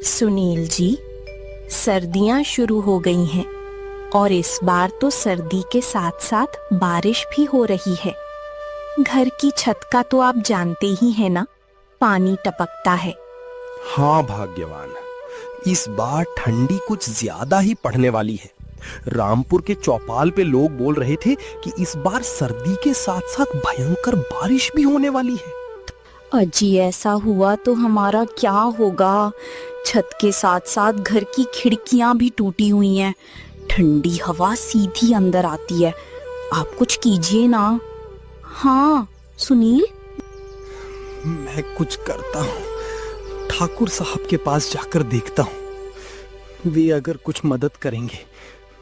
सुनील जी, सर्दियां शुरू हो गई हैं और इस बार तो सर्दी के साथ साथ बारिश भी हो रही है। घर की छत का तो आप जानते ही हैं ना, पानी टपकता है। हाँ भाग्यवान, इस बार ठंडी कुछ ज्यादा ही पड़ने वाली है। रामपुर के चौपाल पे लोग बोल रहे थे कि इस बार सर्दी के साथ साथ भयंकर बारिश भी होने वाली है। अजी, ऐसा हुआ तो हमारा क्या होगा? छत के साथ साथ घर की खिड़कियां भी टूटी हुई हैं। ठंडी हवा सीधी अंदर आती है। आप कुछ कीजिए ना। हाँ सुनील। मैं कुछ करता हूँ, ठाकुर साहब के पास जाकर देखता हूँ। वे अगर कुछ मदद करेंगे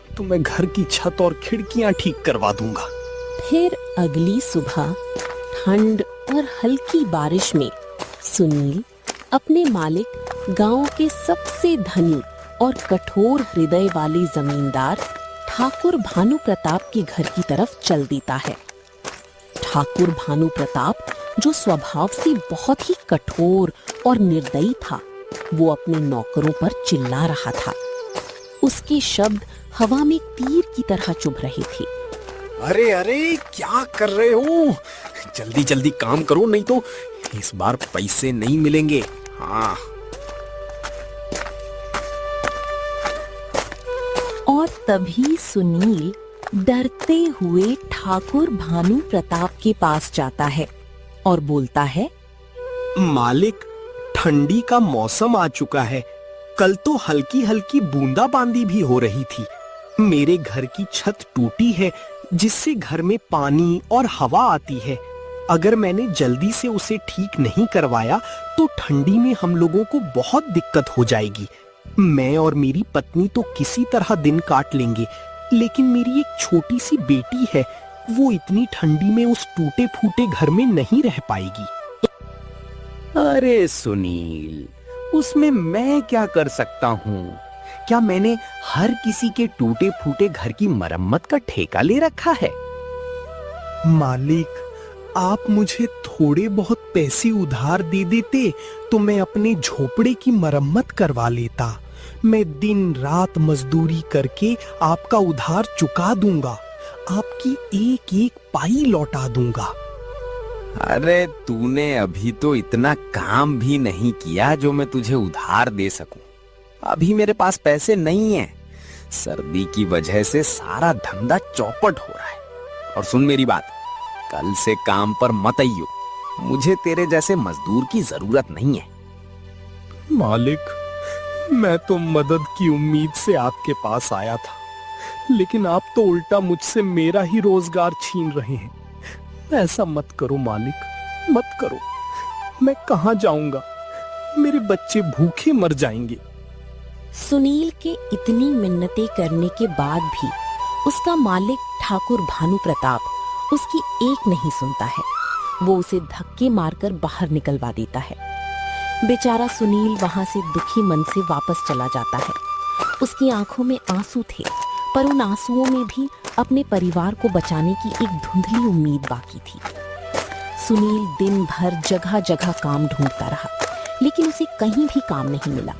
तो मैं घर की छत और खिड़कियां ठीक करवा दूंगा। फिर अगली सुबह ठंड और हल्की बारिश में सुनील अपने मालिक, गांव के सबसे धनी और कठोर हृदय वाले जमींदार ठाकुर भानु प्रताप के घर की तरफ चल देता है। ठाकुर भानु प्रताप, जो स्वभाव से बहुत ही कठोर और निर्दयी था, वो अपने नौकरों पर चिल्ला रहा था। उसके शब्द हवा में तीर की तरह चुभ रहे थे। अरे अरे, क्या कर रहे हो? जल्दी जल्दी काम करो, नहीं तो इस बार पैसे नहीं मिलेंगे। हाँ। और तभी सुनील डरते हुए ठाकुर भानु प्रताप के पास जाता है और बोलता है, मालिक, ठंडी का मौसम आ चुका है। कल तो हल्की हल्की बूंदाबांदी भी हो रही थी। मेरे घर की छत टूटी है, जिससे घर में पानी और हवा आती है। अगर मैंने जल्दी से उसे ठीक नहीं करवाया तो ठंडी में हम लोगों को बहुत दिक्कत हो जाएगी। मैं और मेरी पत्नी तो किसी तरह दिन काट लेंगे, लेकिन मेरी एक छोटी सी बेटी है, वो इतनी ठंडी में उस टूटे फूटे घर में नहीं रह पाएगी। अरे सुनील, उसमें मैं क्या कर सकता हूँ? क्या मैंने हर किसी के टूटे फूटे घर की मरम्मत का ठेका ले रखा है? मालिक, आप मुझे थोड़े बहुत पैसे उधार दे देते तो मैं अपने झोपड़े की मरम्मत करवा लेता। मैं दिन रात मजदूरी करके आपका उधार चुका दूंगा। आपकी एक एक पाई लौटा दूंगा। अरे तूने अभी तो इतना काम भी नहीं किया जो मैं तुझे उधार दे सकूं। अभी मेरे पास पैसे नहीं हैं। सर्दी की वजह से सारा धंधा चौपट हो रहा है। और सुन मेरी बात, कल से काम पर मत आइयो। मुझे तेरे जैसे मजदूर की जरूरत नहीं है। मालिक, मैं तो मदद की उम्मीद से आपके पास आया था, लेकिन आप तो उल्टा मुझसे मेरा ही रोजगार छीन रहे हैं। ऐसा मत करो मालिक, मत करो। मैं कहां जाऊंगा? मेरे बच्चे भूखे मर जाएंगे। सुनील के इतनी मिन्नतें करने के बाद भी उसका मालिक ठाकुर भानु प्रताप उसकी एक नहीं सुनता है। वो उसे धक्के मारकर बाहर निकलवा देता है। बेचारा सुनील वहां से दुखी मन से वापस चला जाता है। उसकी आंखों में आंसू थे, पर उन आंसुओं में भी अपने परिवार को बचाने की एक धुंधली उम्मीद बाकी थी। सुनील दिन भर जगह जगह काम ढूंढता रहा, लेकिन उसे कहीं भी काम नहीं मिला।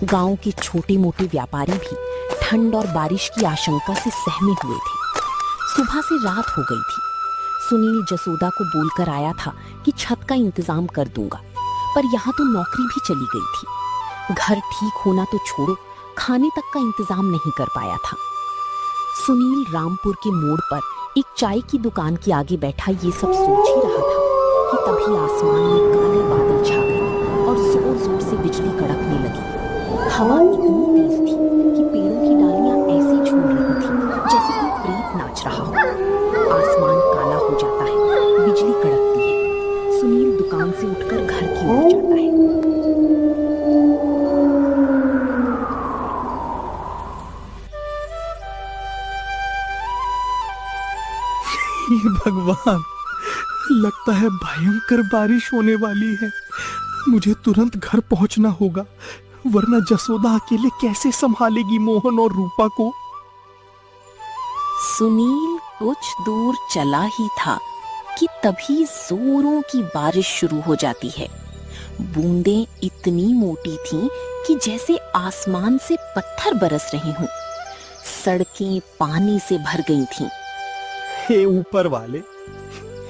गांव के छोटे मोटे व्यापारी भी ठंड और बारिश की आशंका से सहमे हुए थे। सुबह से रात हो गई थी। सुनील जसोदा को बोलकर आया था कि छत का इंतजाम कर दूंगा, पर यहाँ तो नौकरी भी चली गई थी। घर ठीक होना तो छोड़ो, खाने तक का इंतजाम नहीं कर पाया था। सुनील रामपुर के मोड़ पर एक चाय की दुकान के आगे बैठा ये सब सोच ही रहा था कि तभी आसमान में काले बादल छा गए और जोर जोर से बिजली कड़कने लगी। हवा इतनी तेज थी कि पेड़ों की डालियां ऐसे झूल रही थी जैसे कोई प्रेत नाच रहा हो। आसमान काला हो जाता है, बिजली कड़कती है। सुनील दुकान से उठकर घर की ओर जाता है। भगवान, लगता है भयंकर बारिश होने वाली है। मुझे तुरंत घर पहुंचना होगा, वरना जसोदा अकेले कैसे संभालेगी मोहन और रूपा को। सुनील कुछ दूर चला ही था कि तभी जोरों की बारिश शुरू हो जाती है। बूंदें इतनी मोटी थीं कि जैसे आसमान से पत्थर बरस रहे हों। सड़कें पानी से भर गई थीं। हे ऊपर वाले,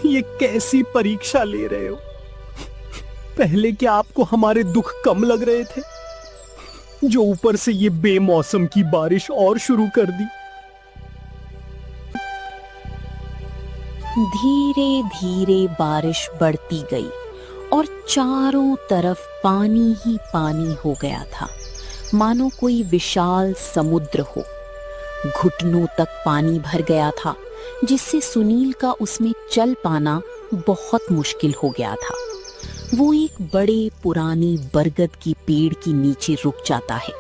ये कैसी परीक्षा ले रहे हो? पहले क्या आपको हमारे दुख कम लग रहे थे, जो ऊपर से ये बेमौसम की बारिश और शुरू कर दी? धीरे धीरे बारिश बढ़ती गई और चारों तरफ पानी ही पानी हो गया था, मानो कोई विशाल समुद्र हो। घुटनों तक पानी भर गया था, जिससे सुनील का उसमें चल पाना बहुत मुश्किल हो गया था। वो एक बड़े पुरानी बरगद की पेड़ के नीचे रुक जाता है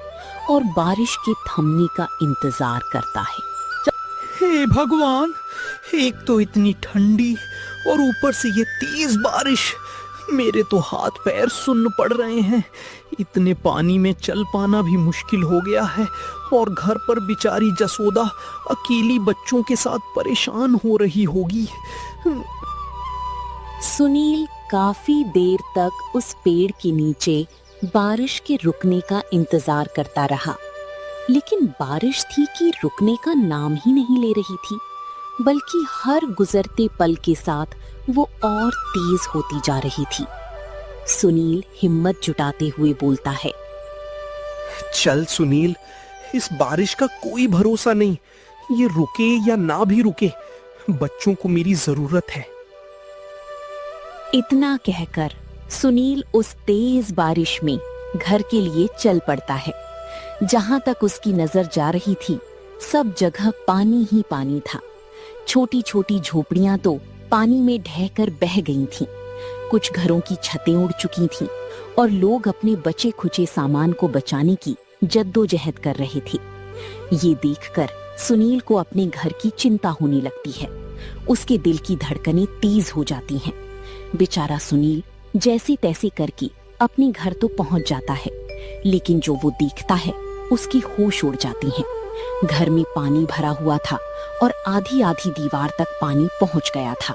और बारिश के थमने का इंतजार करता है। हे भगवान, एक तो इतनी ठंडी और ऊपर से ये तेज बारिश। मेरे तो हाथ पैर सुन्न पड़ रहे हैं। इतने पानी में चल पाना भी मुश्किल हो गया है और घर पर बेचारी जसोदा अकेली बच्चों के साथ परेशान हो रही होगी। सुनील काफी देर तक उस पेड़ के नीचे बारिश के रुकने का इंतजार करता रहा, लेकिन बारिश थी कि रुकने का नाम ही नहीं ले रही थी, बल्कि हर गुजरते पल के साथ वो और तेज होती जा रही थी। सुनील हिम्मत जुटाते हुए बोलता है, चल सुनील, इस बारिश का कोई भरोसा नहीं, ये रुके या ना भी रुके, बच्चों को मेरी जरूरत है। इतना कहकर सुनील उस तेज बारिश में घर के लिए चल पड़ता है। जहां तक उसकी नजर जा रही थी, सब जगह पानी ही पानी था। छोटी छोटी झोपड़ियां तो पानी में ढहकर बह गई थीं। कुछ घरों की छतें उड़ चुकी थीं और लोग अपने बचे खुचे सामान को बचाने की जद्दोजहद कर रहे थे। ये देखकर सुनील को अपने घर की चिंता होने लगती है। उसके दिल की धड़कनें तेज हो जाती हैं। बेचारा सुनील जैसे तैसे करके अपने घर तो पहुंच जाता है, लेकिन जो वो देखता है उसकी होश उड़ जाती हैं। घर में पानी भरा हुआ था और आधी आधी दीवार तक पानी पहुंच गया था।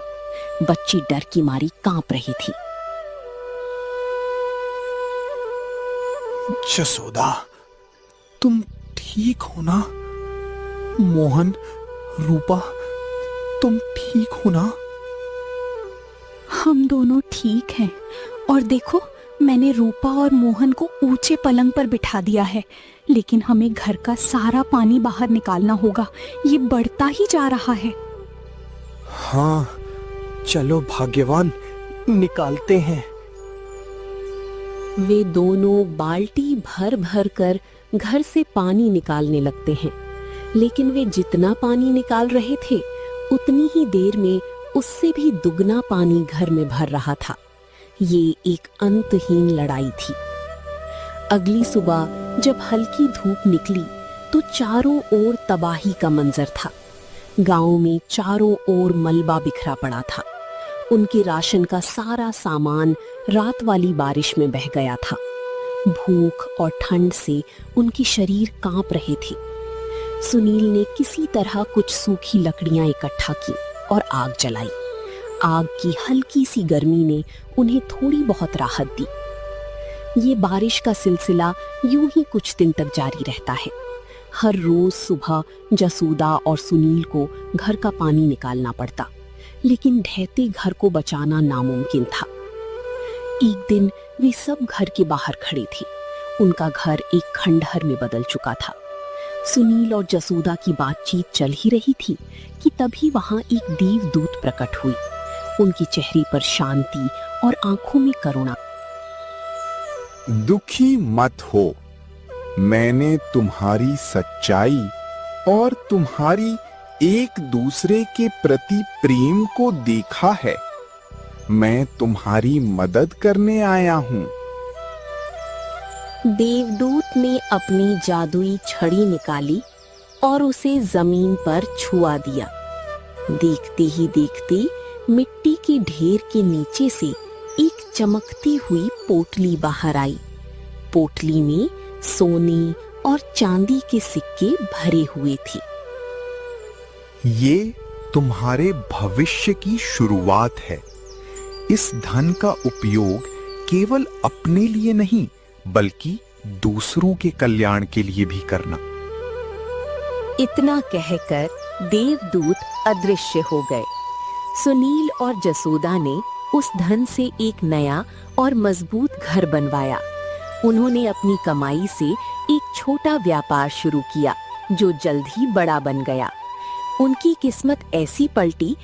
बच्ची डर की मारी कांप रही थी। जसोदा, तुम ठीक हो ना? मोहन, रूपा, तुम ठीक हो ना? हम दोनों ठीक हैं। और देखो, मैंने रूपा और मोहन को ऊंचे पलंग पर बिठा दिया है, लेकिन हमें घर का सारा पानी बाहर निकालना होगा। ये बढ़ता ही जा रहा है। हाँ, चलो भाग्यवान, निकालते हैं। वे दोनों बाल्टी भर भर कर घर से पानी निकालने लगते हैं, लेकिन वे जितना पानी निकाल रहे थे, उतनी ही देर में उससे भी दुगना पानी घर में भर रहा था। ये एक अंतहीन लड़ाई थी। अगली सुबह जब हल्की धूप निकली तो चारों ओर तबाही का मंजर था। गांव में चारों ओर मलबा बिखरा पड़ा था। उनके राशन का सारा सामान रात वाली बारिश में बह गया था। भूख और ठंड से उनके शरीर कांप रहे थे। सुनील ने किसी तरह कुछ सूखी लकड़ियां इकट्ठा की और आग जलाई। आग की हल्की सी गर्मी ने उन्हें थोड़ी बहुत राहत दी। ये बारिश का सिलसिला यूं ही कुछ दिन तक जारी रहता है। हर रोज सुबह जसूदा और सुनील को घर का पानी निकालना पड़ता, लेकिन ढहते घर को बचाना नामुमकिन था। एक दिन वे सब घर के बाहर खड़े थे। उनका घर एक खंडहर में बदल चुका था। सुनील और जसूदा की बातचीत चल ही रही थी कि तभी वहां एक देवदूत प्रकट हुई। उनके चेहरे पर शांति और आंखों में करुणा। दुखी मत हो, मैंने तुम्हारी सच्चाई और तुम्हारी एक दूसरे के प्रति प्रेम को देखा है। मैं तुम्हारी मदद करने आया हूँ। देवदूत ने अपनी जादुई छड़ी निकाली और उसे जमीन पर छुआ दिया। देखते ही देखते मिट्टी के ढेर के नीचे से एक चमकती हुई पोटली बाहर आई। पोटली में सोने और चांदी के सिक्के भरे हुए थे। ये तुम्हारे भविष्य की शुरुआत है। इस धन का उपयोग केवल अपने लिए नहीं, बल्कि दूसरों के कल्याण के लिए भी करना। इतना कहकर देवदूत अदृश्य हो गए। सुनील और जसोदा ने उस धन से एक नया और मजबूत घर बनवाया। उन्होंने अपनी कमाई से एक छोटा व्यापार शुरू किया जो जल्द ही बड़ा बन गया। उनकी किस्मत ऐसी पलटी